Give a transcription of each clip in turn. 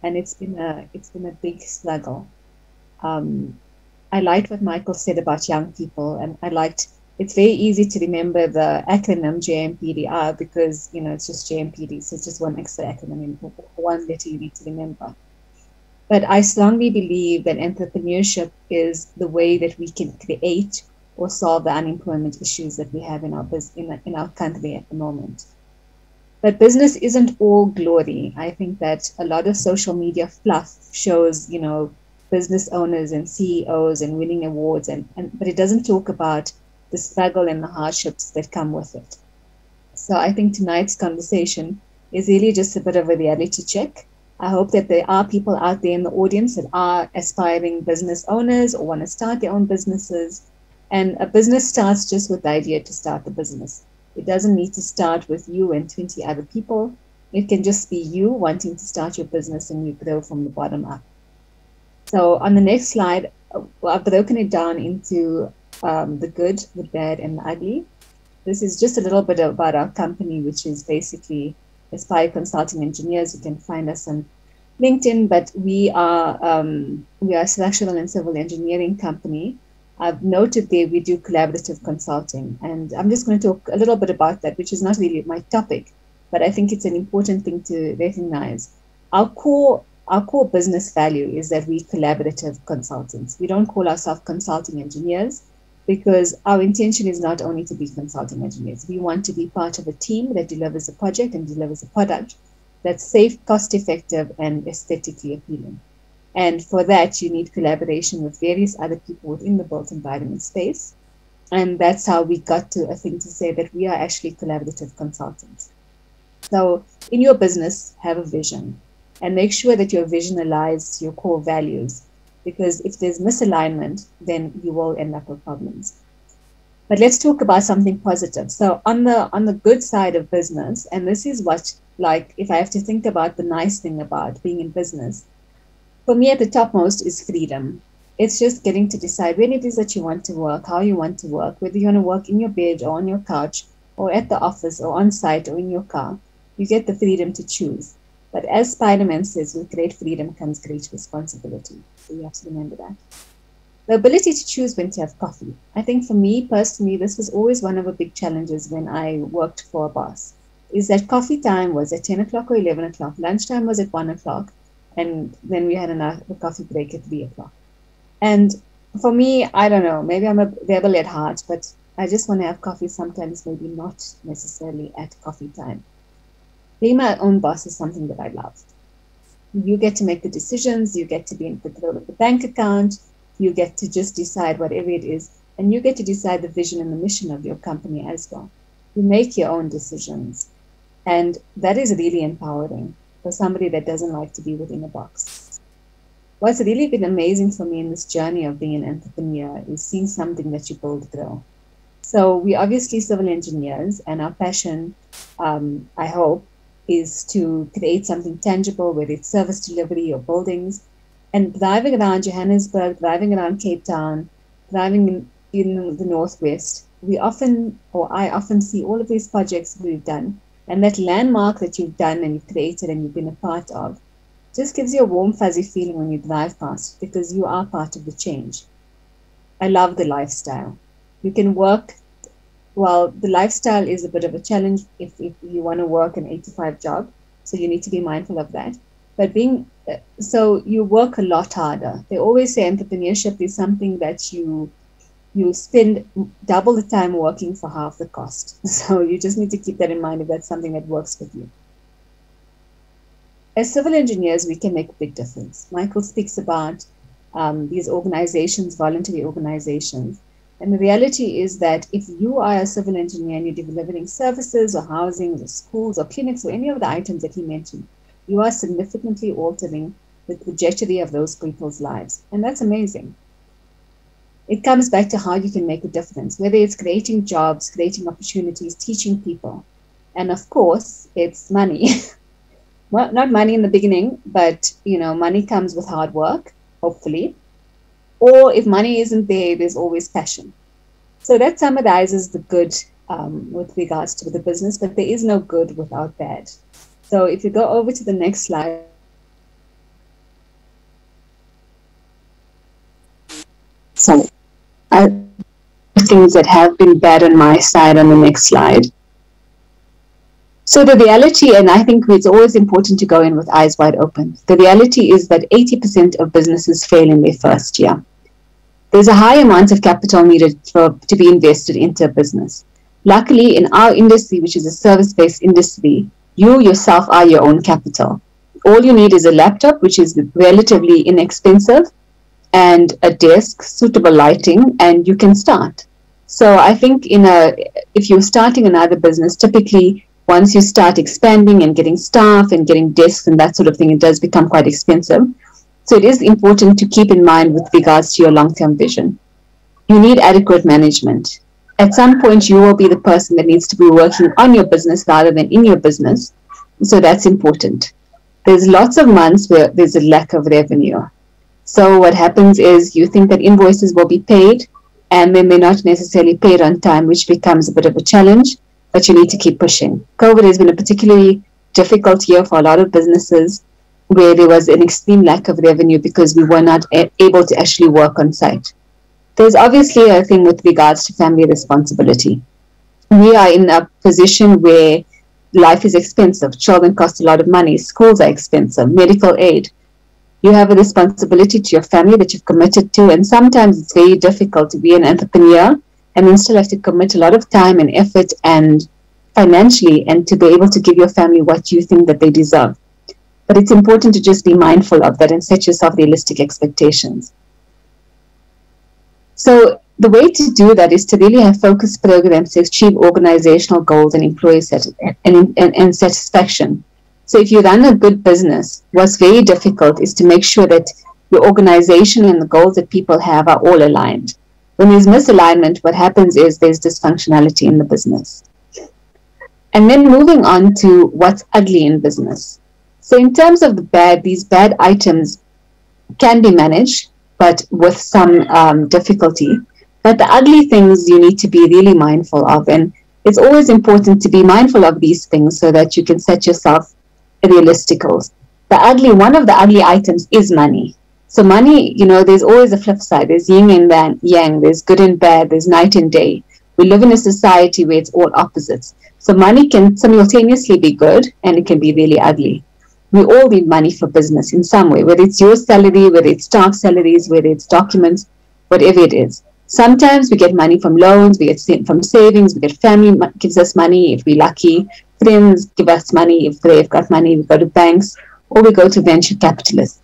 and it's been a big struggle. Um, I liked what Michael said about young people, and I liked it's very easy to remember the acronym JMPDR because it's just JMPD, so it's just one extra acronym, one letter you need to remember. But I strongly believe that entrepreneurship is the way that we can create or solve the unemployment issues that we have in our country at the moment. But business isn't all glory. I think that a lot of social media fluff shows, business owners and CEOs and winning awards, but it doesn't talk about the struggle and the hardships that come with it. So I think tonight's conversation is really just a bit of a reality check. I hope that there are people out there in the audience that are aspiring business owners or want to start their own businesses. And a business starts just with the idea to start the business. It doesn't need to start with you and 20 other people. It can just be you wanting to start your business and you grow from the bottom up. So on the next slide, I've broken it down into the good, the bad, and the ugly. This is just a little bit about our company, which is basically Aspire Consulting Engineers. You can find us on LinkedIn, but we are a structural and civil engineering company. I've noted there we do collaborative consulting, and I'm just going to talk a little bit about that, which is not really my topic, but I think it's an important thing to recognize. Our core business value is that we collaborative consultants. We don't call ourselves consulting engineers because our intention is not only to be consulting engineers. We want to be part of a team that delivers a project and delivers a product that's safe, cost effective, and aesthetically appealing. And for that, you need collaboration with various other people within the built environment space. And that's how we got to a thing to say that we are actually collaborative consultants. So in your business, have a vision and make sure that your vision aligns to your core values. Because if there's misalignment, then you will end up with problems. But let's talk about something positive. So on the good side of business, and this is what, like, if I have to think about the nice thing about being in business, for me at the topmost is freedom. It's just getting to decide when it is that you want to work, how you want to work, whether you want to work in your bed or on your couch or at the office or on site or in your car. You get the freedom to choose. But as Spider-Man says, with great freedom comes great responsibility. So you have to remember that. The ability to choose when to have coffee. I think for me personally, this was always one of the big challenges when I worked for a boss, is that coffee time was at 10 o'clock or 11 o'clock, lunchtime was at 1 o'clock, and then we had a coffee break at 3 o'clock. And for me, I don't know, maybe I'm a rebel at heart, but I just want to have coffee sometimes, maybe not necessarily at coffee time. Being my own boss is something that I love. You get to make the decisions, you get to be in control of the bank account, you get to just decide whatever it is, and you get to decide the vision and the mission of your company as well. You make your own decisions. And that is really empowering for somebody that doesn't like to be within a box. What's really been amazing for me in this journey of being an entrepreneur is seeing something that you build grow. So we obviously civil engineers, and our passion, I hope, is to create something tangible, whether it's service delivery or buildings. And driving around Johannesburg, driving around Cape Town, driving in the Northwest, I often see all of these projects we've done, and that landmark that you've done and you've created and you've been a part of just gives you a warm, fuzzy feeling when you drive past because you are part of the change. I love the lifestyle. You can work, well, the lifestyle is a bit of a challenge if you want to work an 8 to 5 job, so you need to be mindful of that. But so you work a lot harder. They always say entrepreneurship is something that you spend double the time working for half the cost. So you just need to keep that in mind if that's something that works with you. As civil engineers, we can make a big difference. Michael speaks about these organizations, voluntary organizations. And the reality is that if you are a civil engineer and you're delivering services or housing or schools or clinics or any of the items that he mentioned, you are significantly altering the trajectory of those people's lives. And that's amazing. It comes back to how you can make a difference, whether it's creating jobs, creating opportunities, teaching people. And of course, it's money. Well, not money in the beginning, but money comes with hard work, hopefully. Or if money isn't there, there's always passion. So that summarizes the good with regards to the business, but there is no good without bad. So if you go over to the next slide, So, things that have been bad on my side on the next slide. So the reality, and I think it's always important to go in with eyes wide open. The reality is that 80% of businesses fail in their first year. There's a high amount of capital needed to be invested into a business. Luckily, in our industry, which is a service-based industry, you yourself are your own capital. All you need is a laptop, which is relatively inexpensive, and a desk, suitable lighting, and you can start. So I think if you're starting another business, typically once you start expanding and getting staff and getting desks and that sort of thing, it does become quite expensive. So it is important to keep in mind with regards to your long-term vision. You need adequate management. At some point, you will be the person that needs to be working on your business rather than in your business. So that's important. There's lots of months where there's a lack of revenue. So what happens is you think that invoices will be paid and then they're not necessarily paid on time, which becomes a bit of a challenge, but you need to keep pushing. COVID has been a particularly difficult year for a lot of businesses where there was an extreme lack of revenue because we were not able to actually work on site. There's obviously a thing with regards to family responsibility. We are in a position where life is expensive. Children cost a lot of money. Schools are expensive. Medical aid. You have a responsibility to your family that you've committed to, and sometimes it's very difficult to be an entrepreneur and then still have to commit a lot of time and effort and financially and to be able to give your family what you think that they deserve. But it's important to just be mindful of that and set yourself realistic expectations. So the way to do that is to really have focused programs to achieve organizational goals and employee and satisfaction. So if you run a good business, what's very difficult is to make sure that your organization and the goals that people have are all aligned. When there's misalignment, what happens is there's dysfunctionality in the business. And then moving on to what's ugly in business. So in terms of these bad items can be managed, but with some difficulty. But the ugly things you need to be really mindful of. And it's always important to be mindful of these things so that you can set yourself realistic goals. One of the ugly items is money. So money, there's always a flip side. There's yin and yang, there's good and bad, there's night and day. We live in a society where it's all opposites. So money can simultaneously be good and it can be really ugly. We all need money for business in some way, whether it's your salary, whether it's staff salaries, whether it's documents, whatever it is. Sometimes we get money from loans, we get from savings, we get family gives us money if we're lucky, friends give us money if they've got money, we go to banks, or we go to venture capitalists.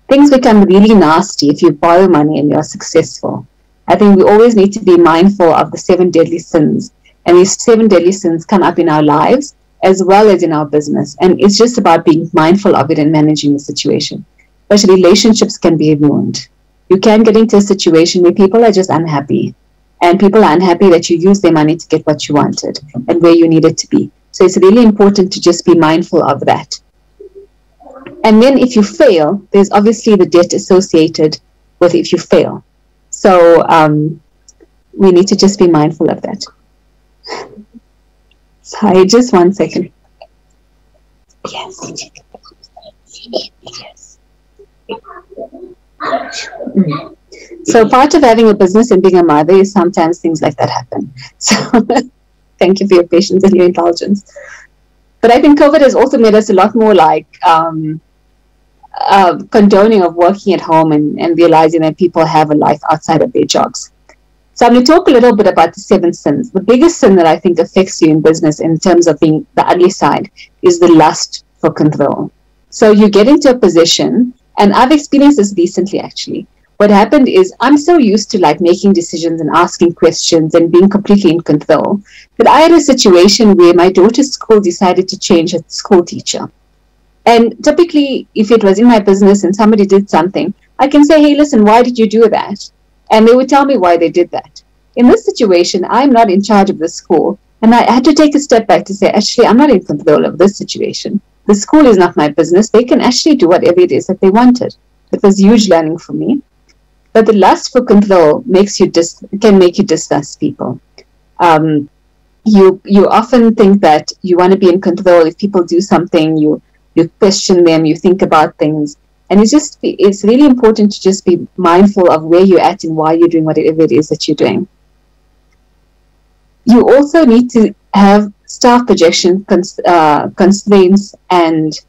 Things become really nasty if you borrow money and you're successful. I think we always need to be mindful of the 7 deadly sins. And these 7 deadly sins come up in our lives as well as in our business. And it's just about being mindful of it and managing the situation. But relationships can be ruined. You can get into a situation where people are just unhappy. And people are unhappy that you use their money to get what you wanted and where you need it to be. So it's really important to just be mindful of that. And then if you fail, there's obviously the debt associated with if you fail. So we need to just be mindful of that. Sorry, just 1 second. Yes. Yes. So part of having a business and being a mother is sometimes things like that happen. So thank you for your patience and your indulgence. But I think COVID has also made us a lot more like condoning of working at home and realizing that people have a life outside of their jobs. So I'm going to talk a little bit about the 7 sins. The biggest sin that I think affects you in business in terms of being the ugly side is the lust for control. So you get into a position, and I've experienced this recently actually. What happened is I'm so used to like making decisions and asking questions and being completely in control that I had a situation where my daughter's school decided to change its school teacher. And typically, if it was in my business and somebody did something, I can say, hey, listen, why did you do that? And they would tell me why they did that. In this situation, I'm not in charge of the school. And I had to take a step back to say, actually, I'm not in control of this situation. The school is not my business. They can actually do whatever it is that they wanted. It was huge learning for me. But the lust for control can make you distrust people. You often think that you want to be in control. If people do something, you question them, you think about things. And it's really important to just be mindful of where you're at and why you're doing whatever it is that you're doing. You also need to have staff projection constraints and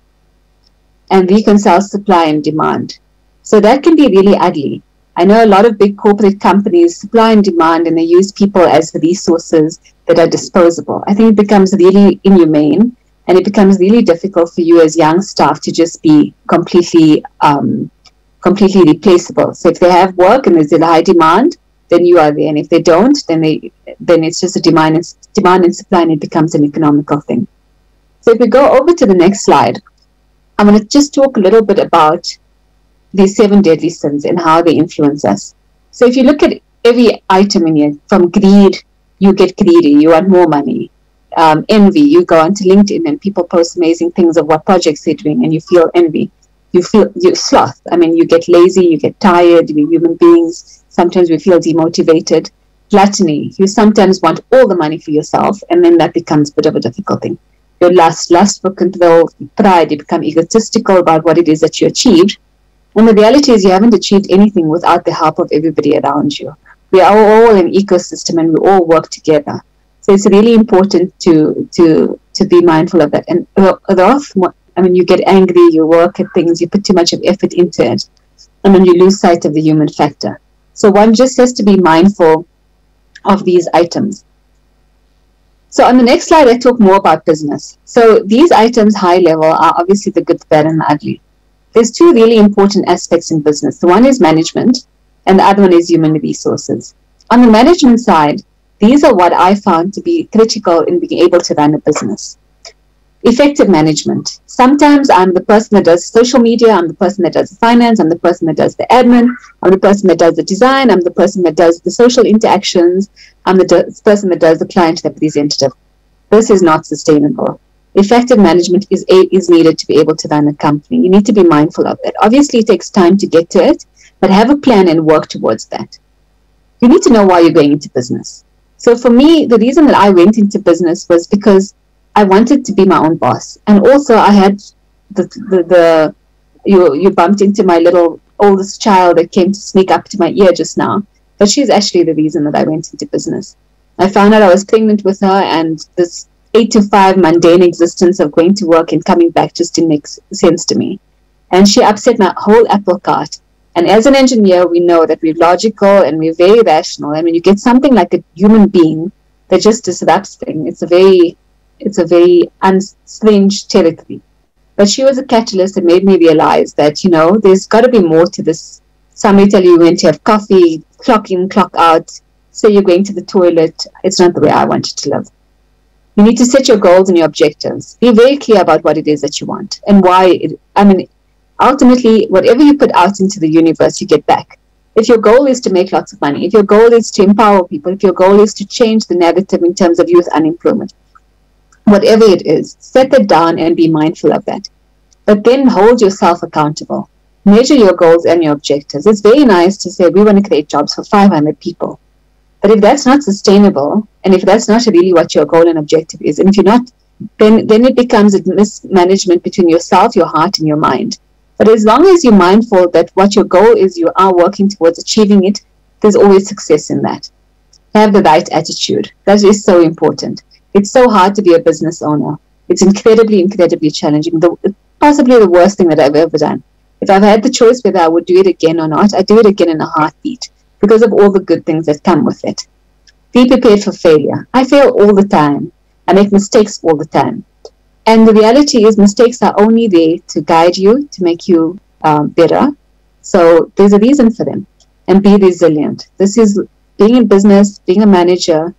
reconcile supply and demand. So that can be really ugly. I know a lot of big corporate companies supply and demand, and they use people as resources that are disposable. I think it becomes really inhumane, and it becomes really difficult for you as young staff to just be completely replaceable. So if they have work and there's a high demand, then you are there, and if they don't, then it's just a demand and supply, and it becomes an economical thing. So if we go over to the next slide, I'm going to just talk a little bit about these 7 deadly sins and how they influence us. So if you look at every item in here, from greed, you get greedy, you want more money. Envy, you go onto LinkedIn and people post amazing things of what projects they're doing, and you feel envy. You sloth. I mean, you get lazy, you get tired. We're human beings. Sometimes we feel demotivated. Gluttony, you sometimes want all the money for yourself, and then that becomes a bit of a difficult thing. Your lustful control, pride, you become egotistical about what it is that you achieved. And the reality is you haven't achieved anything without the help of everybody around you. We are all an ecosystem, and we all work together. So it's really important to be mindful of that. And you get angry, you work at things, you put too much of effort into it, and then you lose sight of the human factor. So one just has to be mindful of these items. So on the next slide, I talk more about business. So these items, high level, are obviously the good, the bad, and the ugly. There's 2 really important aspects in business. The one is management, and the other one is human resources. On the management side, these are what I found to be critical in being able to run a business. Effective management. Sometimes I'm the person that does social media, I'm the person that does the finance, I'm the person that does the admin, I'm the person that does the design, I'm the person that does the social interactions, I'm the person that does the client representative. This is not sustainable. Effective management is needed to be able to run a company. You need to be mindful of it. Obviously, it takes time to get to it, but have a plan and work towards that. You need to know why you're going into business. So for me, the reason that I went into business was because I wanted to be my own boss. And also I had you bumped into my little oldest child that came to sneak up to my ear just now. But she's actually the reason that I went into business. I found out I was pregnant with her, and this 8 to 5 mundane existence of going to work and coming back just didn't make sense to me. And she upset my whole apple cart. And as an engineer, we know that we're logical and we're very rational. And when you get something like a human being that just disrupts things, it's a very strange territory. But she was a catalyst that made me realize that, there's got to be more to this. Somebody tell you when to have coffee, clock in, clock out, say you're going to the toilet. It's not the way I wanted to live. You need to set your goals and your objectives. Be very clear about what it is that you want and why. Ultimately, whatever you put out into the universe, you get back. If your goal is to make lots of money, if your goal is to empower people, if your goal is to change the narrative in terms of youth unemployment, whatever it is, set it down and be mindful of that. But then hold yourself accountable. Measure your goals and your objectives. It's very nice to say we want to create jobs for 500 people. But if that's not sustainable, and if that's not really what your goal and objective is, and if you're not, then it becomes a mismanagement between yourself, your heart, and your mind. But as long as you're mindful that what your goal is, you are working towards achieving it, there's always success in that. Have the right attitude. That is so important. It's so hard to be a business owner. It's incredibly, incredibly challenging. Possibly the worst thing that I've ever done. If I've had the choice whether I would do it again or not, I'd do it again in a heartbeat because of all the good things that come with it. Be prepared for failure. I fail all the time. I make mistakes all the time. And the reality is mistakes are only there to guide you, to make you better. So there's a reason for them. And be resilient. This is being in business, being a manager,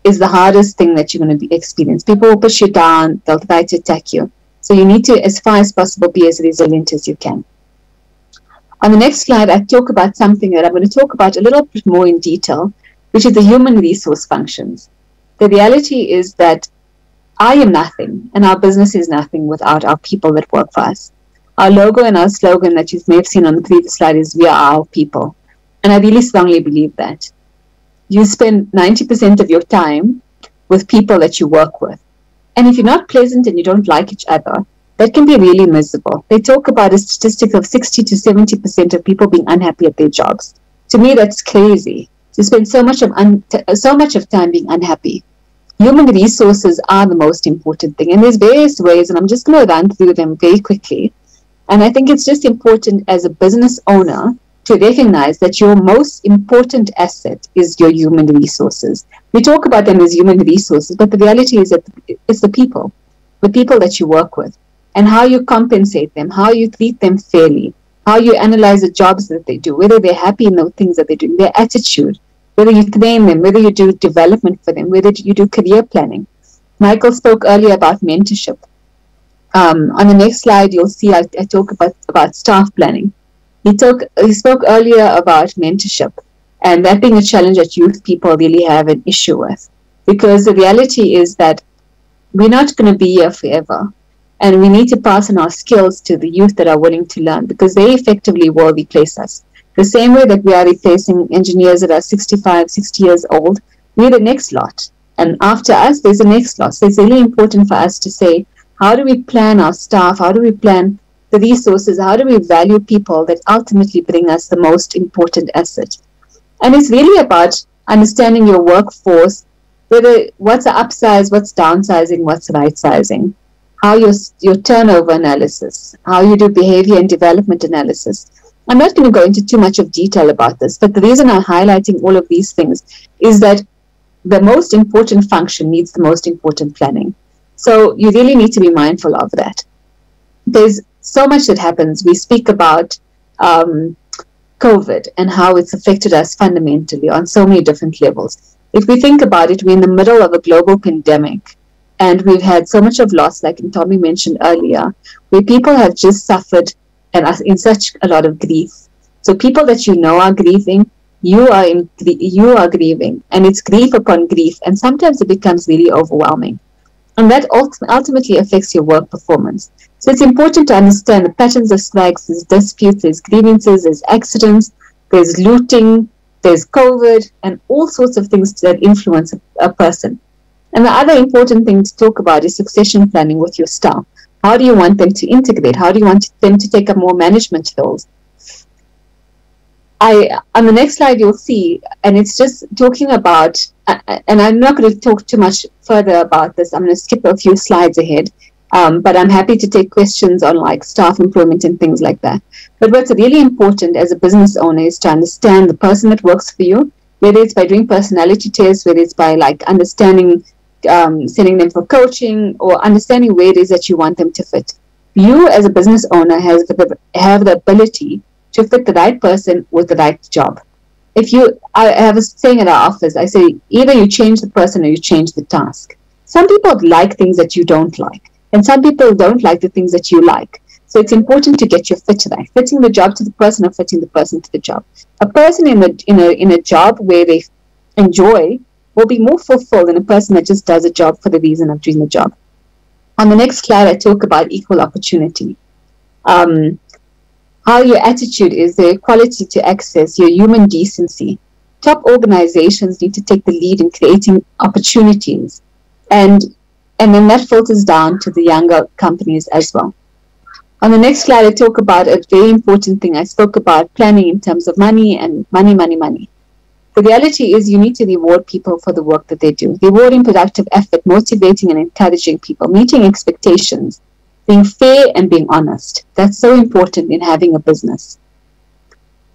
is the hardest thing that you're going to experience. People will push you down. They'll try to attack you. So you need to, as far as possible, be as resilient as you can. On the next slide, I talk about something that I'm going to talk about a little bit more in detail, which is the human resource functions. The reality is that I am nothing, and our business is nothing without our people that work for us. Our logo and our slogan that you may have seen on the previous slide is "We are our people." And I really strongly believe that. You spend 90% of your time with people that you work with. And if you're not pleasant and you don't like each other, that can be really miserable. They talk about a statistic of 60 to 70% of people being unhappy at their jobs. To me, that's crazy. To spend so much of time being unhappy. Human resources are the most important thing, and there's various ways, and I'm just going to run through them very quickly. And I think it's just important as a business owner to recognize that your most important asset is your human resources. We talk about them as human resources, but the reality is that it's the people that you work with, and how you compensate them, how you treat them fairly, how you analyze the jobs that they do, whether they're happy in the things that they're doing, their attitude, whether you train them, whether you do development for them, whether you do career planning. Michael spoke earlier about mentorship. On the next slide, you'll see I talk about staff planning. He spoke earlier about mentorship, and that being a challenge that youth people really have an issue with, because the reality is that we're not going to be here forever, and we need to pass on our skills to the youth that are willing to learn, because they effectively will replace us. The same way that we are replacing engineers that are 65, 60 years old, we're the next lot. And after us, there's the next lot. So it's really important for us to say, how do we plan our staff? How do we plan the resources? How do we value people that ultimately bring us the most important asset? And it's really about understanding your workforce, what's the upsize, what's downsizing, what's right sizing, how your turnover analysis, how you do behavior and development analysis. I'm not going to go into too much of detail about this, but the reason I'm highlighting all of these things is that the most important function needs the most important planning. So you really need to be mindful of that. There's so much that happens. We speak about COVID and how it's affected us fundamentally on so many different levels. If we think about it, we're in the middle of a global pandemic, and we've had so much of loss, like Tommy mentioned earlier, where people have just suffered and are in such a lot of grief. So people that you know are grieving, you are grieving, and it's grief upon grief, and sometimes it becomes really overwhelming. And that ultimately affects your work performance. So it's important to understand the patterns of strikes, there's disputes, there's grievances, there's accidents, there's looting, there's COVID, and all sorts of things that influence a person. And the other important thing to talk about is succession planning with your staff. How do you want them to integrate? How do you want them to take up more management roles? On the next slide, you'll see, and it's just talking about, and I'm not going to talk too much further about this. I'm going to skip a few slides ahead, but I'm happy to take questions on like staff employment and things like that. But what's really important as a business owner is to understand the person that works for you, whether it's by doing personality tests, whether it's by like understanding, sending them for coaching, or understanding where it is that you want them to fit. You as a business owner have the ability to fit the right person with the right job. I have a saying at our office, I say, either you change the person or you change the task. Some people like things that you don't like, and some people don't like the things that you like. So it's important to get your fit right, fitting the job to the person or fitting the person to the job. A person in a job where they enjoy will be more fulfilled than a person that just does a job for the reason of doing the job. On the next slide, I talk about equal opportunity. How your attitude is, the equality to access, your human decency. Top organizations need to take the lead in creating opportunities. And then that filters down to the younger companies as well. On the next slide, I talk about a very important thing. I spoke about planning in terms of money and money. The reality is you need to reward people for the work that they do. Rewarding productive effort, motivating and encouraging people, meeting expectations, being fair and being honest. That's so important in having a business.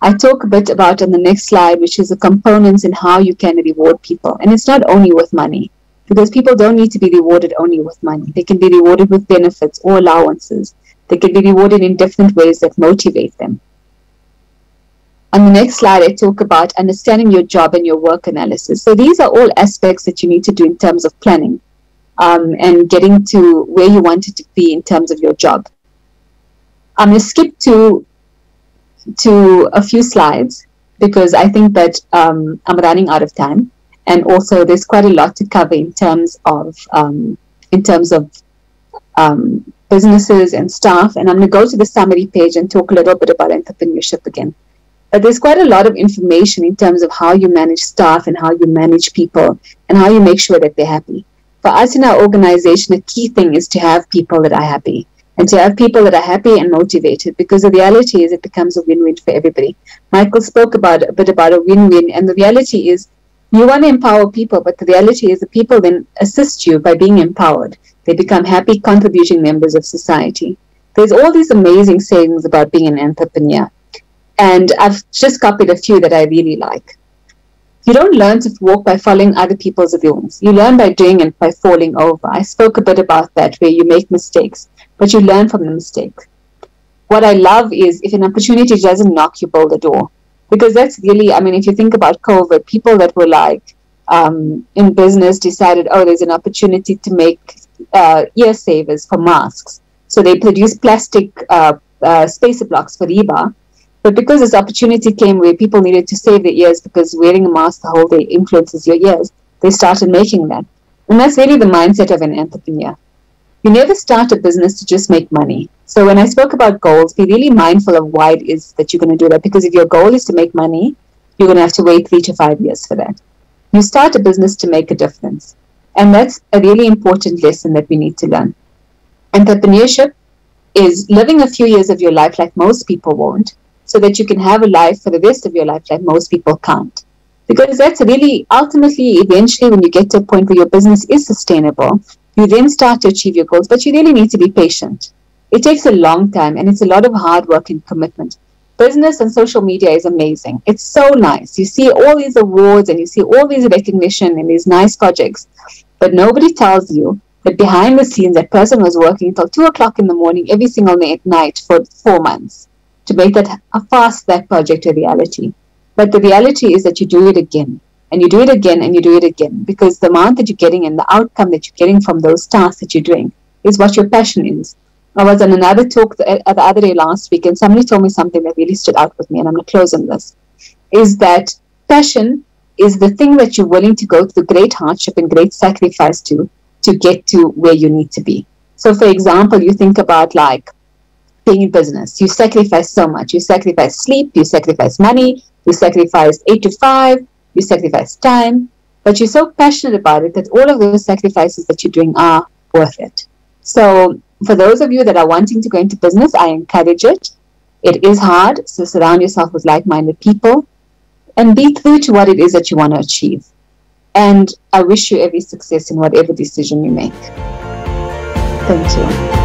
I talk a bit about on the next slide, which is the components in how you can reward people. And it's not only with money, because people don't need to be rewarded only with money. They can be rewarded with benefits or allowances. They can be rewarded in different ways that motivate them. On the next slide, I talk about understanding your job and your work analysis. So these are all aspects that you need to do in terms of planning and getting to where you want it to be in terms of your job. I'm going to skip to a few slides because I think that I'm running out of time. And also there's quite a lot to cover in terms of businesses and staff. And I'm going to go to the summary page and talk a little bit about entrepreneurship again. But there's quite a lot of information in terms of how you manage staff and how you manage people and how you make sure that they're happy. For us in our organization, a key thing is to have people that are happy. and to have people that are happy and motivated, because the reality is it becomes a win-win for everybody. Michael spoke a bit about a win-win, and the reality is you want to empower people, but the reality is the people then assist you by being empowered. They become happy, contributing members of society. There's all these amazing sayings about being an entrepreneur, and I've just copied a few that I really like. You don't learn to walk by following other people's rules. You learn by doing and by falling over. I spoke a bit about that, where you make mistakes, but you learn from the mistake. What I love is if an opportunity doesn't knock, you build a door. Because that's really, I mean, if you think about COVID, people that were like in business decided, oh, there's an opportunity to make ear savers for masks. So they produced plastic spacer blocks for Reba. But because this opportunity came where people needed to save their ears because wearing a mask the whole day influences your ears, they started making that. And that's really the mindset of an entrepreneur. You never start a business to just make money. So when I spoke about goals, be really mindful of why it is that you're going to do that. Because if your goal is to make money, you're going to have to wait 3 to 5 years for that. You start a business to make a difference. And that's a really important lesson that we need to learn. Entrepreneurship is living a few years of your life like most people won't, so that you can have a life for the rest of your life like most people can't. Because that's really, ultimately, eventually, when you get to a point where your business is sustainable, you then start to achieve your goals, but you really need to be patient. It takes a long time, and it's a lot of hard work and commitment. Business and social media is amazing. It's so nice. You see all these awards, and you see all these recognition and these nice projects, but nobody tells you that behind the scenes, that person was working until 2 o'clock in the morning every single night for 4 months to make that project a reality. But the reality is that you do it again, and you do it again, and you do it again, because the amount that you're getting and the outcome that you're getting from those tasks that you're doing is what your passion is. I was on another talk the other day last week, and somebody told me something that really stood out with me, and I'm going to close on this, is that passion is the thing that you're willing to go through great hardship and great sacrifice to get to where you need to be. So, for example, you think about like being in business. You sacrifice so much. You sacrifice sleep, you sacrifice money, you sacrifice 8 to 5, you sacrifice time, but you're so passionate about it that all of those sacrifices that you're doing are worth it. So for those of you that are wanting to go into business, I encourage it. It is hard, so surround yourself with like-minded people and be true to what it is that you want to achieve. And I wish you every success in whatever decision you make. Thank you.